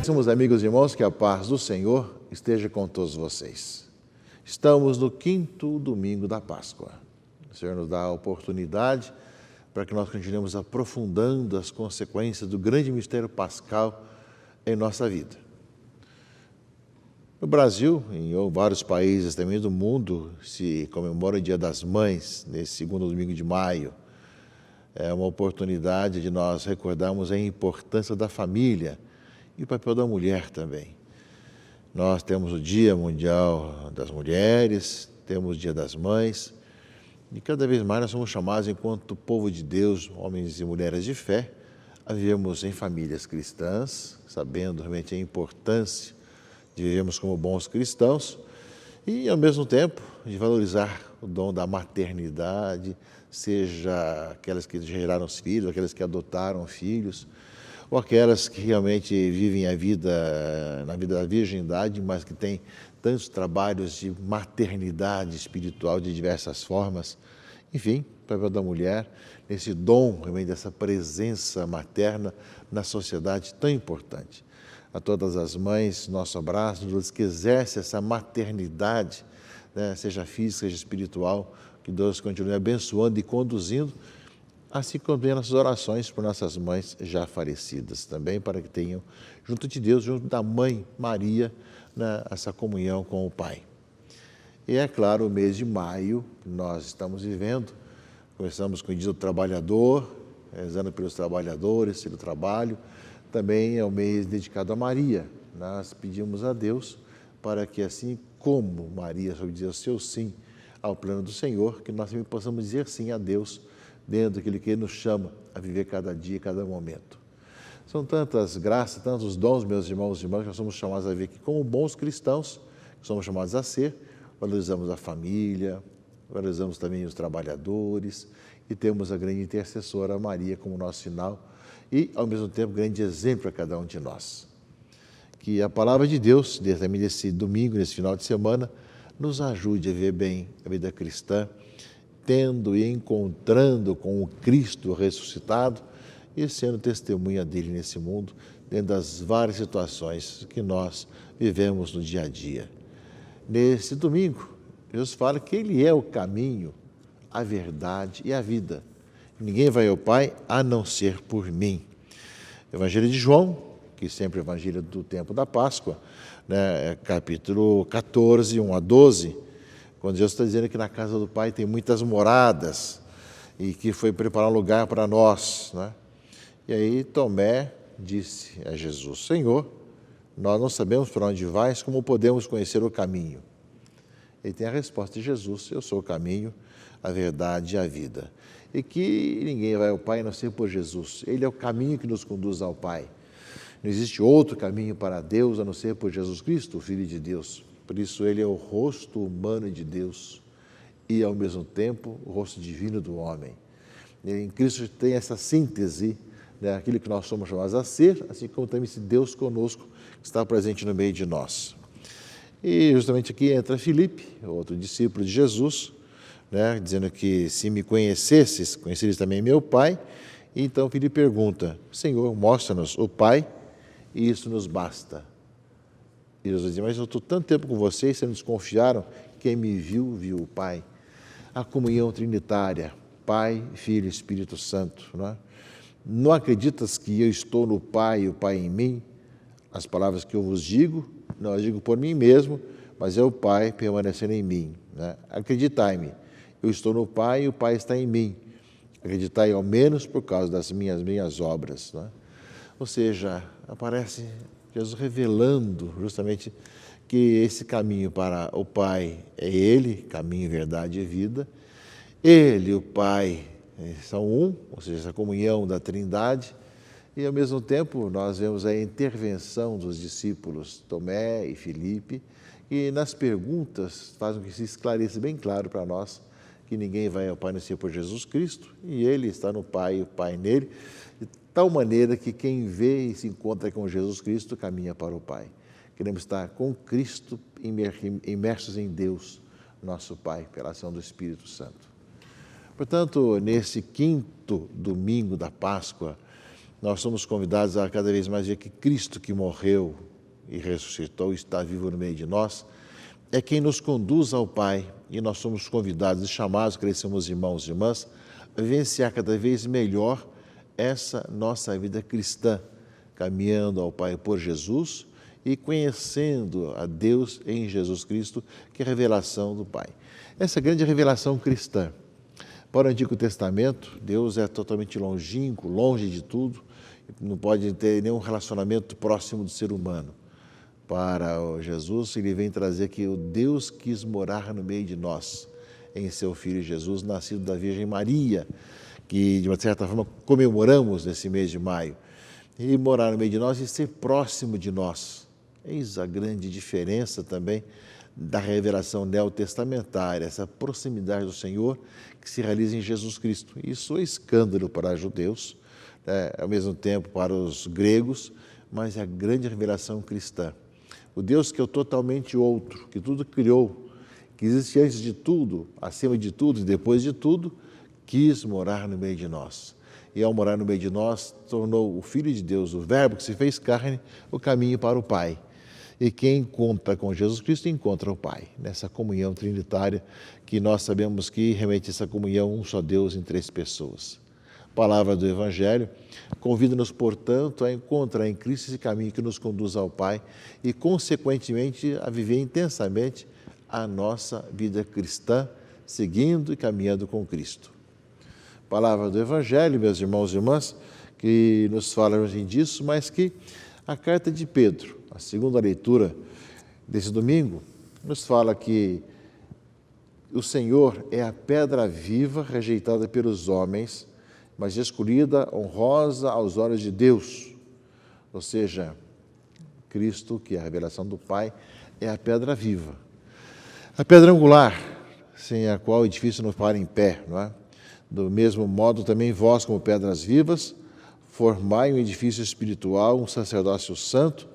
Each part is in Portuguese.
Somos amigos e irmãos, que a paz do Senhor esteja com todos vocês. Estamos no 5º domingo da Páscoa. O Senhor nos dá a oportunidade para que nós continuemos aprofundando as consequências do grande mistério pascal em nossa vida. No Brasil, em vários países também do mundo, se comemora o Dia das Mães, nesse 2º domingo de maio. É uma oportunidade de nós recordarmos a importância da família e o papel da mulher também. Nós temos o Dia Mundial das Mulheres, temos o Dia das Mães, e cada vez mais nós somos chamados, enquanto povo de Deus, homens e mulheres de fé, a vivermos em famílias cristãs, sabendo realmente a importância de vivermos como bons cristãos e, ao mesmo tempo, de valorizar o dom da maternidade, seja aquelas que geraram os filhos, aquelas que adotaram filhos, ou aquelas que realmente vivem a vida na vida da virgindade, mas que têm tantos trabalhos de maternidade espiritual de diversas formas. Enfim, o papel da mulher, nesse dom, realmente, dessa presença materna na sociedade tão importante. A todas as mães, nosso abraço, todos que exercem essa maternidade, né, seja física, seja espiritual, que Deus continue abençoando e conduzindo, assim como também nossas orações por nossas mães já falecidas, também para que tenham, junto de Deus, junto da Mãe Maria, né, essa comunhão com o Pai. E é claro, o mês de maio nós estamos vivendo, começamos com o Dia do Trabalhador, rezando pelos trabalhadores, pelo trabalho. Também é o mês dedicado a Maria. Nós pedimos a Deus para que, assim como Maria soube dizer o seu sim ao plano do Senhor, que nós também possamos dizer sim a Deus dentro daquilo que Ele nos chama a viver cada dia, cada momento. São tantas graças, tantos dons, meus irmãos e irmãs, que nós somos chamados a viver que, como bons cristãos, que somos chamados a ser, valorizamos a família, valorizamos também os trabalhadores e temos a grande intercessora Maria como nosso sinal e, ao mesmo tempo, grande exemplo para cada um de nós. Que a palavra de Deus, também nesse domingo, nesse final de semana, nos ajude a viver bem a vida cristã, tendo e encontrando com o Cristo ressuscitado e sendo testemunha dele nesse mundo, dentro das várias situações que nós vivemos no dia a dia. Nesse domingo, Deus fala que Ele é o caminho, a verdade e a vida. Ninguém vai ao Pai a não ser por mim. Evangelho de João, que sempre é o evangelho do tempo da Páscoa, né, capítulo 14, 1 a 12, quando Jesus está dizendo que na casa do Pai tem muitas moradas e que foi preparar um lugar para nós, né? E aí Tomé disse a Jesus: Senhor, nós não sabemos para onde vais, como podemos conhecer o caminho? Ele tem a resposta de Jesus: eu sou o caminho, a verdade e a vida. E que ninguém vai ao Pai a não ser por Jesus. Ele é o caminho que nos conduz ao Pai. Não existe outro caminho para Deus a não ser por Jesus Cristo, o Filho de Deus. Por isso, Ele é o rosto humano de Deus e, ao mesmo tempo, o rosto divino do homem. E em Cristo tem essa síntese, né, aquilo que nós somos chamados a ser, assim como também esse Deus conosco que está presente no meio de nós. E justamente aqui entra Filipe, outro discípulo de Jesus, né, dizendo que se me conhecesses, conheceres também meu Pai. E então Filipe pergunta: Senhor, mostra-nos o Pai e isso nos basta. E Jesus diz: mas eu estou tanto tempo com vocês, vocês não desconfiaram? Quem me viu, viu o Pai. A comunhão trinitária, Pai, Filho e Espírito Santo. Não acreditas que eu estou no Pai e o Pai em mim? As palavras que eu vos digo, não as digo por mim mesmo, mas é o Pai permanecendo em mim. Acreditai-me, eu estou no Pai e o Pai está em mim. Acreditai ao menos por causa das minhas obras. Ou seja, aparece Jesus revelando justamente que esse caminho para o Pai é Ele, caminho, verdade e vida. Ele e o Pai são um, ou seja, essa comunhão da Trindade. E, ao mesmo tempo, nós vemos a intervenção dos discípulos Tomé e Filipe, e nas perguntas fazem que se esclareça bem claro para nós que ninguém vai ao Pai a não ser por Jesus Cristo, e Ele está no Pai e o Pai nele, de tal maneira que quem vê e se encontra com Jesus Cristo caminha para o Pai. Queremos estar com Cristo imersos em Deus, nosso Pai, pela ação do Espírito Santo. Portanto, nesse 5º domingo da Páscoa, nós somos convidados a cada vez mais ver que Cristo, que morreu e ressuscitou, está vivo no meio de nós, é quem nos conduz ao Pai, e nós somos convidados e chamados, crescemos irmãos e irmãs, a vivenciar cada vez melhor essa nossa vida cristã, caminhando ao Pai por Jesus e conhecendo a Deus em Jesus Cristo, que é a revelação do Pai. Essa grande revelação cristã. Para o Antigo Testamento, Deus é totalmente longínquo, longe de tudo, não pode ter nenhum relacionamento próximo do ser humano. Para o Jesus, ele vem trazer que o Deus quis morar no meio de nós, em seu Filho Jesus, nascido da Virgem Maria, que de uma certa forma comemoramos nesse mês de maio. E morar no meio de nós e ser próximo de nós. Eis a grande diferença também da revelação neotestamentária, essa proximidade do Senhor que se realiza em Jesus Cristo. Isso é escândalo para os judeus, ao mesmo tempo para os gregos, mas é a grande revelação cristã. O Deus que é totalmente outro, que tudo criou, que existe antes de tudo, acima de tudo e depois de tudo, quis morar no meio de nós. E ao morar no meio de nós, tornou o Filho de Deus, o Verbo que se fez carne, o caminho para o Pai. E quem encontra com Jesus Cristo, encontra o Pai, nessa comunhão trinitária, que nós sabemos que remete essa comunhão, um só Deus em três pessoas. Palavra do Evangelho, convida-nos, portanto, a encontrar em Cristo esse caminho que nos conduz ao Pai e, consequentemente, a viver intensamente a nossa vida cristã, seguindo e caminhando com Cristo. Palavra do Evangelho, meus irmãos e irmãs, que nos fala hoje disso, mas que a carta de Pedro, a segunda leitura desse domingo, nos fala que o Senhor é a pedra viva rejeitada pelos homens, mas escolhida, honrosa aos olhos de Deus. Ou seja, Cristo, que é a revelação do Pai, é a pedra viva. A pedra angular, sem a qual o edifício não para em pé, não é? Do mesmo modo, também vós, como pedras vivas, formai um edifício espiritual, um sacerdócio santo,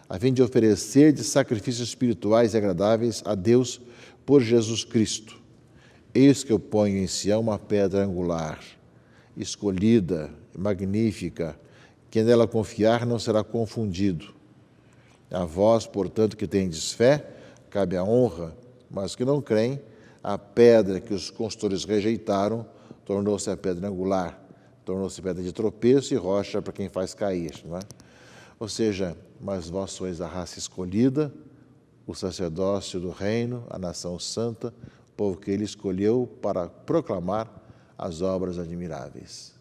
a fim de oferecer de sacrifícios espirituais e agradáveis a Deus por Jesus Cristo. Eis que eu ponho em Sião uma pedra angular, escolhida, magnífica, quem nela confiar não será confundido. A vós, portanto, que tendes fé, cabe a honra, mas que não creem, a pedra que os construtores rejeitaram tornou-se a pedra angular, tornou-se pedra de tropeço e rocha para quem faz cair. Não é? Ou seja, mas vós sois a raça escolhida, o sacerdócio do reino, a nação santa, o povo que ele escolheu para proclamar as obras admiráveis.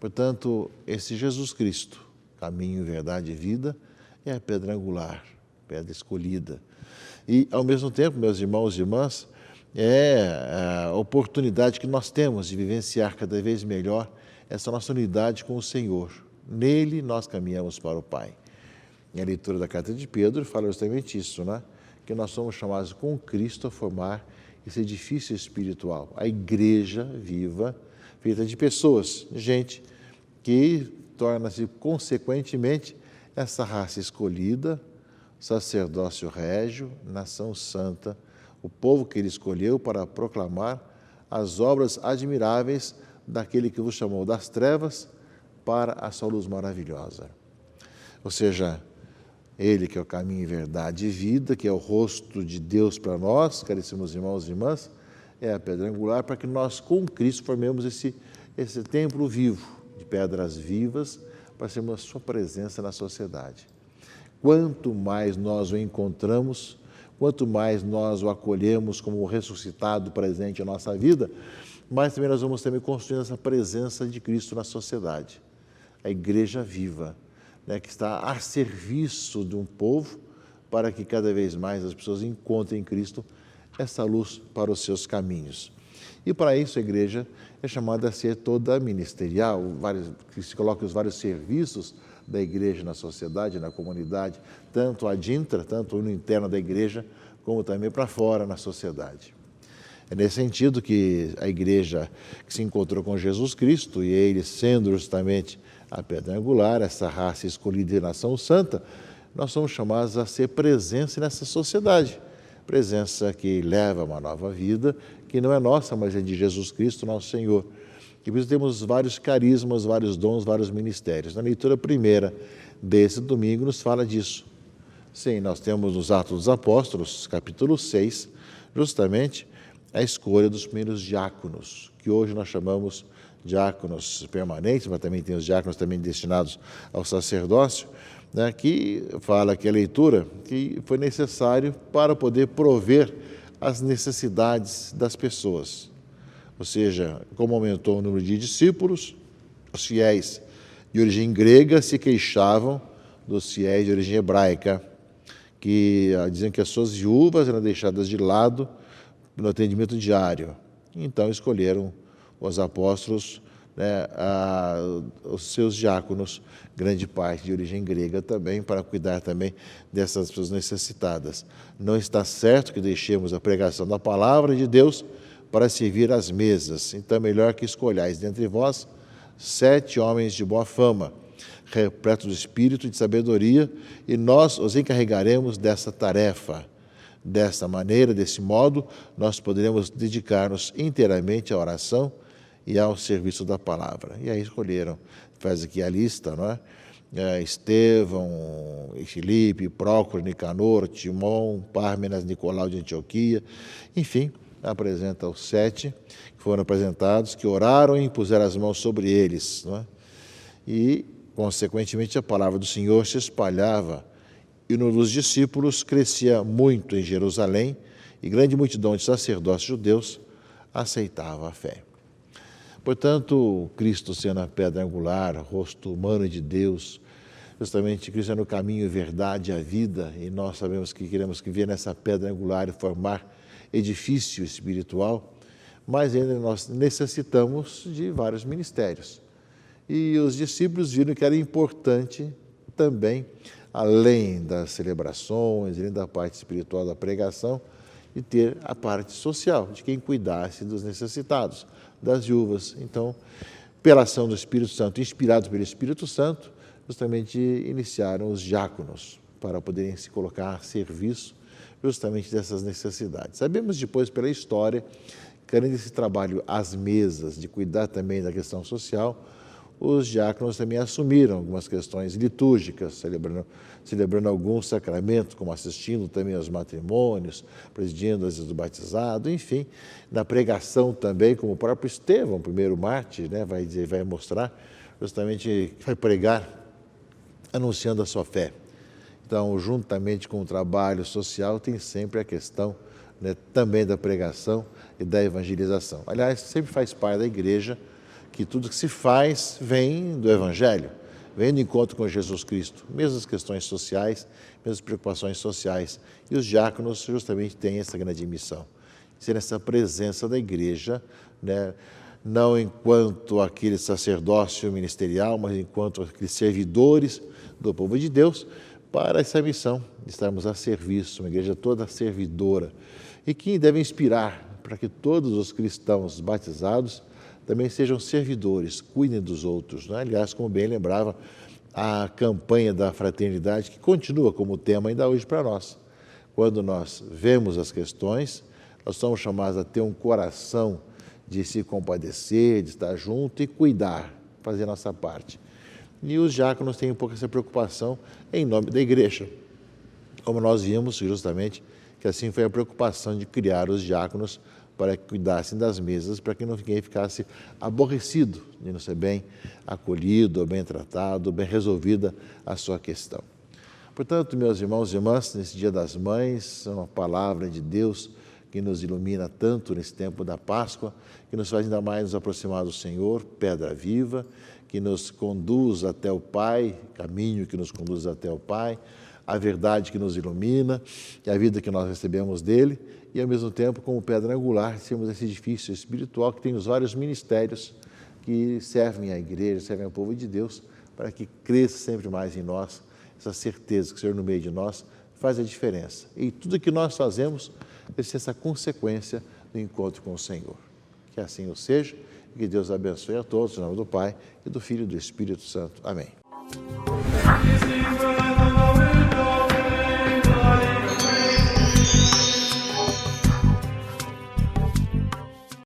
Portanto, esse Jesus Cristo, caminho, verdade e vida, é a pedra angular, pedra escolhida. E, ao mesmo tempo, meus irmãos e irmãs, é a oportunidade que nós temos de vivenciar cada vez melhor essa nossa unidade com o Senhor. Nele nós caminhamos para o Pai. E a leitura da carta de Pedro fala justamente isso, né? Que nós somos chamados com Cristo a formar esse edifício espiritual, a igreja viva, feita de pessoas, gente que torna-se, consequentemente, essa raça escolhida, sacerdócio régio, nação santa, o povo que ele escolheu para proclamar as obras admiráveis daquele que vos chamou das trevas para a sua luz maravilhosa. Ou seja, ele que é o caminho, verdade e vida, que é o rosto de Deus para nós, caríssimos irmãos e irmãs, é a pedra angular para que nós, com Cristo, formemos esse templo vivo, de pedras vivas, para sermos a sua presença na sociedade. Quanto mais nós o encontramos, quanto mais nós o acolhemos como ressuscitado presente em nossa vida, mais também nós vamos também construindo essa presença de Cristo na sociedade. A igreja viva, né, que está a serviço de um povo para que cada vez mais as pessoas encontrem em Cristo essa luz para os seus caminhos. E para isso a igreja é chamada a ser toda ministerial, que se coloca os vários serviços da igreja na sociedade, na comunidade, tanto ad intra, tanto no interno da igreja, como também para fora na sociedade. É nesse sentido que a igreja que se encontrou com Jesus Cristo, e ele sendo justamente a pedra angular, essa raça escolhida de nação santa, nós somos chamados a ser presença nessa sociedade. Presença que leva a uma nova vida, que não é nossa, mas é de Jesus Cristo, nosso Senhor. E por isso temos vários carismas, vários dons, vários ministérios. Na leitura primeira desse domingo nos fala disso. Sim, nós temos nos Atos dos Apóstolos, capítulo 6, justamente a escolha dos primeiros diáconos, que hoje nós chamamos diáconos permanentes, mas também tem os diáconos também destinados ao sacerdócio, né, que fala aqui a leitura que foi necessário para poder prover as necessidades das pessoas. Ou seja, como aumentou o número de discípulos, os fiéis de origem grega se queixavam dos fiéis de origem hebraica, que diziam que as suas viúvas eram deixadas de lado no atendimento diário. Então escolheram os apóstolos, né, os seus diáconos, grande parte de origem grega também, para cuidar também dessas pessoas necessitadas. Não está certo que deixemos a pregação da palavra de Deus para servir às mesas. Então é melhor que escolhais dentre vós 7 homens de boa fama, repletos do espírito e de sabedoria, e nós os encarregaremos dessa tarefa. Dessa maneira, desse modo, nós poderemos dedicar-nos inteiramente à oração e ao serviço da palavra. E aí escolheram, faz aqui a lista, não é? Estevão, Filipe, Prócoro, Nicanor, Timon, Pármenas, Nicolau de Antioquia, enfim, apresenta os 7 que foram apresentados, que oraram e impuseram as mãos sobre eles, não é? E, consequentemente, a palavra do Senhor se espalhava e o número dos discípulos crescia muito em Jerusalém e grande multidão de sacerdotes judeus aceitava a fé. Portanto, Cristo sendo a pedra angular, rosto humano de Deus, justamente Cristo é no caminho, verdade e a vida, e nós sabemos que queremos que vier nessa pedra angular e formar edifício espiritual, mas ainda nós necessitamos de vários ministérios. E os discípulos viram que era importante também, além das celebrações, além da parte espiritual da pregação, de ter a parte social, de quem cuidasse dos necessitados, das viúvas. Então, pela ação do Espírito Santo, inspirados pelo Espírito Santo, justamente iniciaram os diáconos para poderem se colocar a serviço justamente dessas necessidades. Sabemos depois, pela história, que além desse trabalho às mesas, de cuidar também da questão social, os diáconos também assumiram algumas questões litúrgicas, celebrando alguns sacramentos, como assistindo também aos matrimônios, presidindo as vezes do batizado, enfim, na pregação também, como o próprio Estevão, primeiro mártir, né, vai mostrar, justamente vai pregar anunciando a sua fé. Então, juntamente com o trabalho social, tem sempre a questão, né, também da pregação e da evangelização. Aliás, sempre faz parte da igreja que tudo que se faz vem do Evangelho, vem do encontro com Jesus Cristo, mesmo as questões sociais, mesmo as preocupações sociais. E os diáconos justamente têm essa grande missão, ser essa presença da igreja, né, não enquanto aquele sacerdócio ministerial, mas enquanto aqueles servidores do povo de Deus, para essa missão de estarmos a serviço, uma igreja toda servidora, e que deve inspirar para que todos os cristãos batizados também sejam servidores, cuidem dos outros, né? Aliás, como bem lembrava, a campanha da fraternidade, que continua como tema ainda hoje para nós. Quando nós vemos as questões, nós somos chamados a ter um coração de se compadecer, de estar junto e cuidar, fazer a nossa parte. E os diáconos têm um pouco essa preocupação em nome da igreja. Como nós vimos, justamente, que assim foi a preocupação de criar os diáconos para que cuidassem das mesas, para que ninguém ficasse aborrecido de não ser bem acolhido, ou bem tratado, ou bem resolvida a sua questão. Portanto, meus irmãos e irmãs, nesse Dia das Mães, é uma palavra de Deus que nos ilumina tanto nesse tempo da Páscoa, que nos faz ainda mais nos aproximar do Senhor, pedra viva, que nos conduz até o Pai, caminho que nos conduz até o Pai, a verdade que nos ilumina e a vida que nós recebemos dele, e ao mesmo tempo, como pedra angular, temos esse edifício espiritual que tem os vários ministérios que servem à igreja, servem ao povo de Deus, para que cresça sempre mais em nós essa certeza que o Senhor no meio de nós faz a diferença. E tudo que nós fazemos deve ser essa consequência do encontro com o Senhor. Que assim o seja e que Deus abençoe a todos, em nome do Pai, e do Filho e do Espírito Santo. Amém.